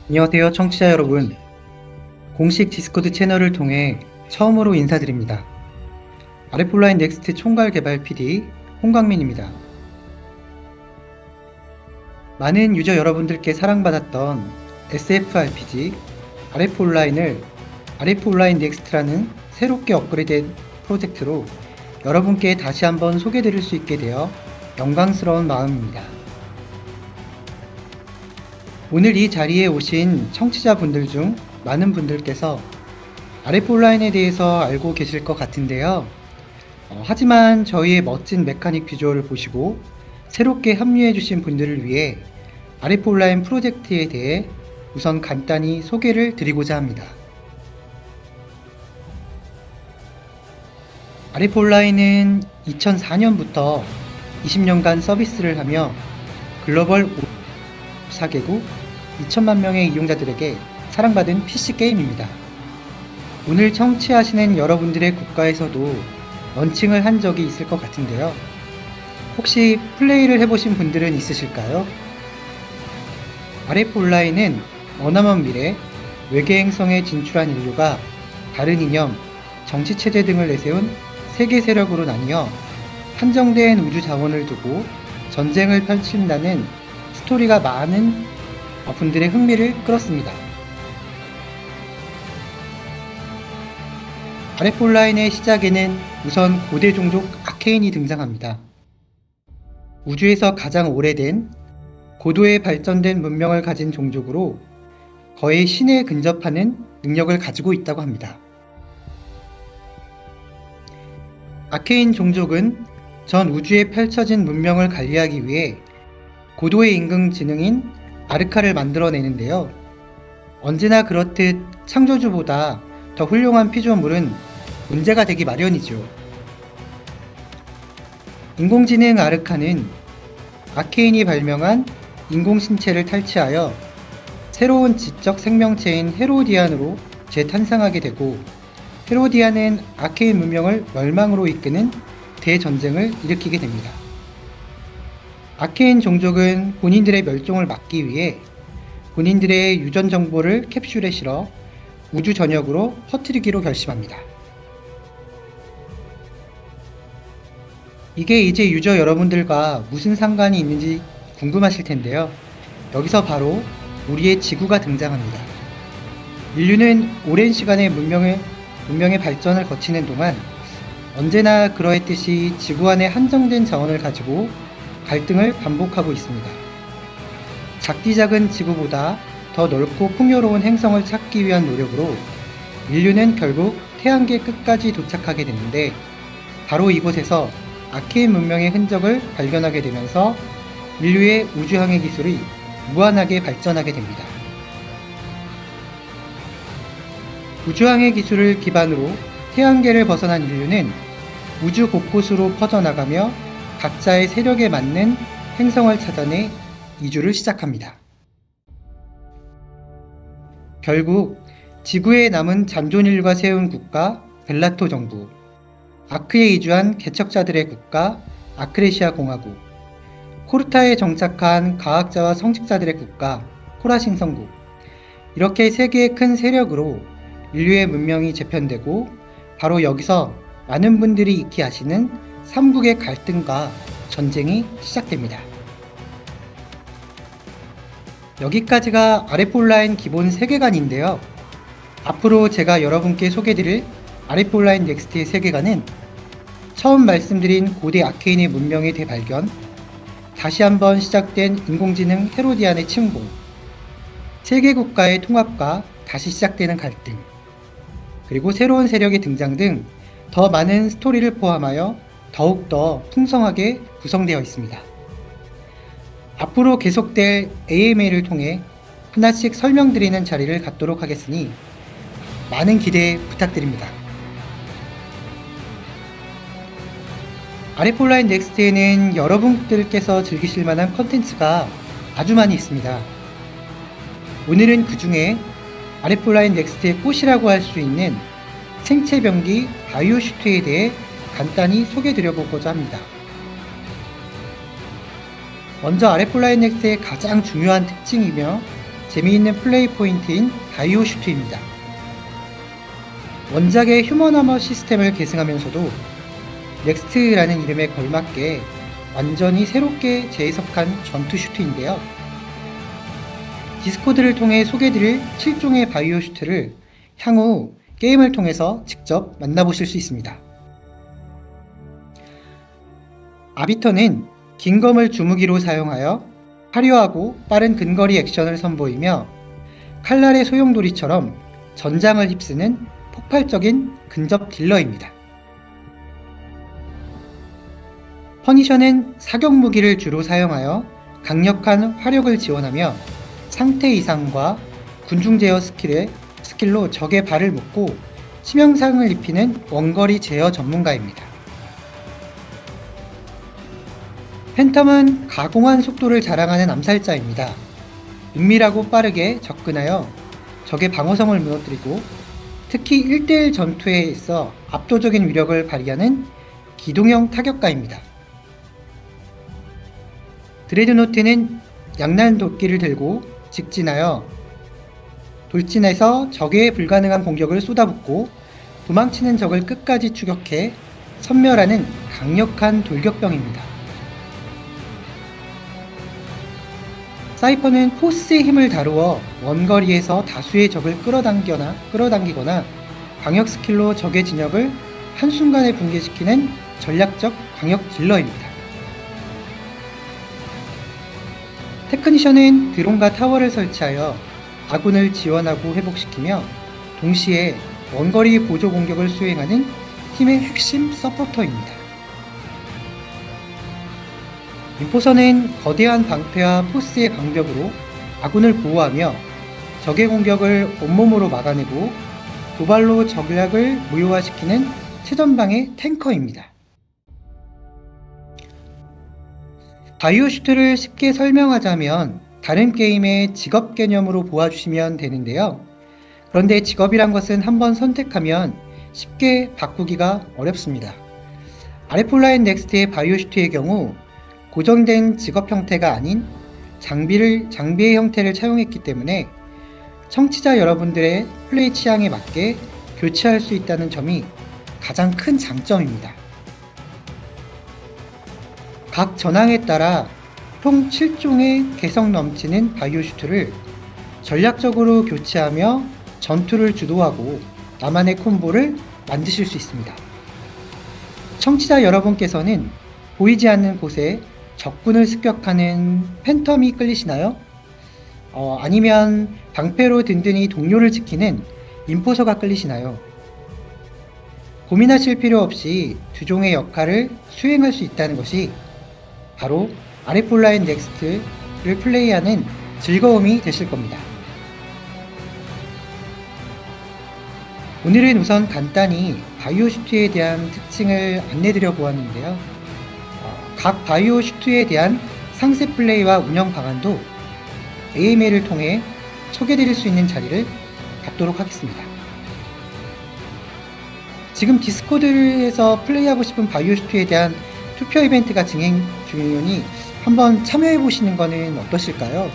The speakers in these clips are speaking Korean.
안녕하세요, 청취자 여러분. 공식 디스코드 채널을 통해 처음으로 인사드립니다. RF온라인 넥스트 총괄 개발 PD 홍광민입니다. 많은 유저 여러분들께 사랑받았던 SFRPG RF온라인을 RF온라인 넥스트라는 새롭게 업그레이드된 프로젝트로 여러분께 다시 한번 소개드릴 수 있게 되어 영광스러운 마음입니다. 오늘 이 자리에 오신 청취자분들 중 많은 분들께서 RF온라인에 대해서 알고 계실 것 같은데요. 하지만 저희의 멋진 메카닉 비주얼을 보시고 새롭게 합류해주신 분들을 위해 RF온라인 프로젝트에 대해 우선 간단히 소개를 드리고자 합니다. RF온라인은 2004년부터 20년간 서비스를 하며 글로벌 4개국 2천만 명의 이용자들에게 사랑받은 PC 게임입니다. 오늘 청취하시는 여러분들의 국가에서도 런칭을 한 적이 있을 것 같은데요. 혹시 플레이를 해보신 분들은 있으실까요? RF온라인은 머나먼 미래, 외계 행성에 진출한 인류가 다른 이념, 정치체제 등을 내세운 세계 세력으로 나뉘어 한정된 우주 자원을 두고 전쟁을 펼친다는 스토리가 많은 분들의 흥미를 끌었습니다. RF온라인의 시작에는 우선 고대 종족 아케인이 등장합니다. 우주에서 가장 오래된 고도의 발전된 문명을 가진 종족으로 거의 신에 근접하는 능력을 가지고 있다고 합니다. 아케인 종족은 전 우주에 펼쳐진 문명을 관리하기 위해 고도의 인공지능인 아르카를 만들어내는데요. 언제나 그렇듯 창조주보다 더 훌륭한 피조물은 문제가 되기 마련이죠. 인공지능 아르카는 아케인이 발명한 인공신체를 탈취하여 새로운 지적 생명체인 헤로디안으로 재탄생하게 되고, 헤로디안은 아케인 문명을 멸망으로 이끄는 대전쟁을 일으키게 됩니다. 아케인 종족은 본인들의 멸종을 막기 위해 본인들의 유전 정보를 캡슐에 실어 우주 전역으로 퍼뜨리기로 결심합니다. 이게 이제 유저 여러분들과 무슨 상관이 있는지 궁금하실 텐데요. 여기서 바로 우리의 지구가 등장합니다. 인류는 오랜 시간의 문명의 발전을 거치는 동안 언제나 그러했듯이 지구 안에 한정된 자원을 가지고 갈등을 반복하고 있습니다. 작디 작은 지구보다 더 넓고 풍요로운 행성을 찾기 위한 노력으로 인류는 결국 태양계 끝까지 도착하게 되는데, 바로 이곳에서 아케인 문명의 흔적을 발견하게 되면서 인류의 우주항해 기술이 무한하게 발전하게 됩니다. 우주항해 기술을 기반으로 태양계를 벗어난 인류는 우주 곳곳으로 퍼져나가며 각자의 세력에 맞는 행성을 찾아내 이주를 시작합니다. 결국 지구에 남은 잔존인류가 세운 국가 벨라토 정부, 아크에 이주한 개척자들의 국가 아크레시아 공화국, 코르타에 정착한 과학자와 성직자들의 국가 코라신성국, 이렇게 세 개의 큰 세력으로 인류의 문명이 재편되고, 바로 여기서 많은 분들이 익히 아시는 삼국의 갈등과 전쟁이 시작됩니다. 여기까지가 RF온라인 기본 세계관인데요. 앞으로 제가 여러분께 소개드릴 RF온라인 넥스트의 세계관은 처음 말씀드린 고대 아케인의 문명의 대발견, 다시 한번 시작된 인공지능 헤로디안의 침공, 세계 국가의 통합과 다시 시작되는 갈등, 그리고 새로운 세력의 등장 등 더 많은 스토리를 포함하여 더욱더 풍성하게 구성되어 있습니다. 앞으로 계속될 AMA를 통해 하나씩 설명드리는 자리를 갖도록 하겠으니 많은 기대 부탁드립니다. RF온라인 넥스트에는 여러분들께서 즐기실 만한 컨텐츠가 아주 많이 있습니다. 오늘은 그 중에 RF온라인 넥스트의 꽃이라고 할 수 있는 생체병기 바이오슈트에 대해 간단히 소개드려보고자 합니다. 먼저 RF온라인 넥스트의 가장 중요한 특징이며 재미있는 플레이 포인트인 바이오 슈트입니다. 원작의 휴먼 아머 시스템을 계승하면서도 넥스트라는 이름에 걸맞게 완전히 새롭게 재해석한 전투 슈트인데요. 디스코드를 통해 소개드릴 7종의 바이오 슈트를 향후 게임을 통해서 직접 만나보실 수 있습니다. 아비터는 긴 검을 주무기로 사용하여 화려하고 빠른 근거리 액션을 선보이며 칼날의 소용돌이처럼 전장을 휩쓰는 폭발적인 근접 딜러입니다. 퍼니셔는 사격 무기를 주로 사용하여 강력한 화력을 지원하며 상태 이상과 군중 제어 스킬로 적의 발을 묶고 치명상을 입히는 원거리 제어 전문가입니다. 팬텀은 가공한 속도를 자랑하는 암살자입니다. 은밀하고 빠르게 접근하여 적의 방어성을 무너뜨리고 특히 1대1 전투에 있어 압도적인 위력을 발휘하는 기동형 타격가입니다. 드레드노트는 양난 도끼를 들고 직진하여 돌진해서 적의 불가능한 공격을 쏟아붓고 도망치는 적을 끝까지 추격해 섬멸하는 강력한 돌격병입니다. 사이퍼는 포스의 힘을 다루어 원거리에서 다수의 적을 끌어당기거나 광역 스킬로 적의 진영을 한순간에 붕괴시키는 전략적 광역 딜러입니다. 테크니션은 드론과 타워를 설치하여 아군을 지원하고 회복시키며 동시에 원거리 보조 공격을 수행하는 팀의 핵심 서포터입니다. 인포서는 거대한 방패와 포스의 방벽으로 아군을 보호하며 적의 공격을 온몸으로 막아내고 도발로 전략을 무효화시키는 최전방의 탱커입니다. 바이오 슈트를 쉽게 설명하자면 다른 게임의 직업 개념으로 보아주시면 되는데요. 그런데 직업이란 것은 한번 선택하면 쉽게 바꾸기가 어렵습니다. 아레폴라인 넥스트의 바이오 슈트의 경우 고정된 직업 형태가 아닌 장비의 형태를 차용했기 때문에 청취자 여러분들의 플레이 취향에 맞게 교체할 수 있다는 점이 가장 큰 장점입니다. 각 전황에 따라 총 7종의 개성 넘치는 바이오 슈트를 전략적으로 교체하며 전투를 주도하고 나만의 콤보를 만드실 수 있습니다. 청취자 여러분께서는 보이지 않는 곳에 적군을 습격하는 팬텀이 끌리시나요? 아니면 방패로 든든히 동료를 지키는 인포서가 끌리시나요? 고민하실 필요 없이 두 종의 역할을 수행할 수 있다는 것이 바로 아레폴라인 넥스트를 플레이하는 즐거움이 되실 겁니다. 오늘은 우선 간단히 바이오 슈트에 대한 특징을 안내드려 보았는데요. 각 바이오 슈트에 대한 상세 플레이와 운영 방안도 AMA를 통해 소개드릴 수 있는 자리를 갖도록 하겠습니다. 지금 디스코드에서 플레이하고 싶은 바이오 슈트에 대한 투표 이벤트가 진행 중이니 한번 참여해 보시는 것은 어떠실까요?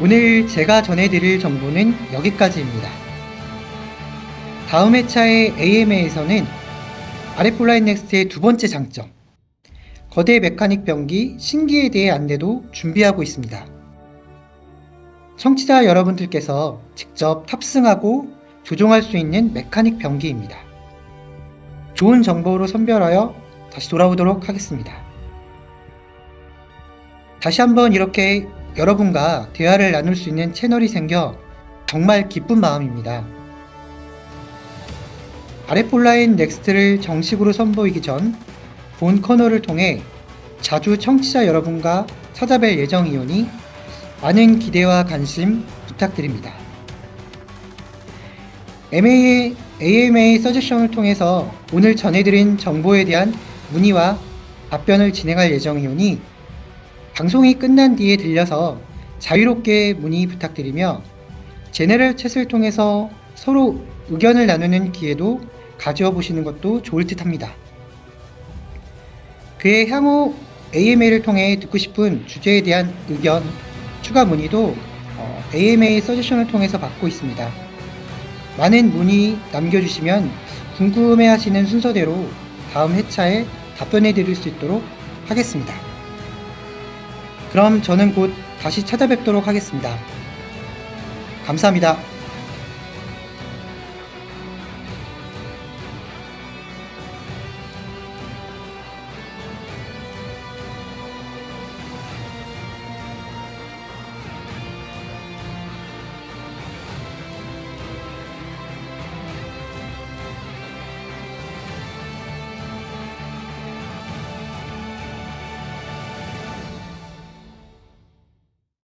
오늘 제가 전해드릴 정보는 여기까지입니다. 다음 회차의 AMA에서는 아레폴라인 넥스트의 두 번째 장점, 거대 메카닉 병기 신기에 대해 안내도 준비하고 있습니다. 청취자 여러분들께서 직접 탑승하고 조종할 수 있는 메카닉 병기입니다. 좋은 정보로 선별하여 다시 돌아오도록 하겠습니다. 다시 한번 이렇게 여러분과 대화를 나눌 수 있는 채널이 생겨 정말 기쁜 마음입니다. 아레폴라인 넥스트를 정식으로 선보이기 전 본 코너를 통해 자주 청취자 여러분과 찾아뵐 예정이오니 많은 기대와 관심 부탁드립니다. AMA 서제션을 통해서 오늘 전해드린 정보에 대한 문의와 답변을 진행할 예정이오니 방송이 끝난 뒤에 들려서 자유롭게 문의 부탁드리며 제네럴 챗을 통해서 서로 의견을 나누는 기회도 가져보시는 것도 좋을 듯 합니다. 그의 향후 AMA를 통해 듣고 싶은 주제에 대한 의견, 추가 문의도 AMA 서제션을 통해서 받고 있습니다. 많은 문의 남겨주시면 궁금해하시는 순서대로 다음 회차에 답변해 드릴 수 있도록 하겠습니다. 그럼 저는 곧 다시 찾아뵙도록 하겠습니다. 감사합니다.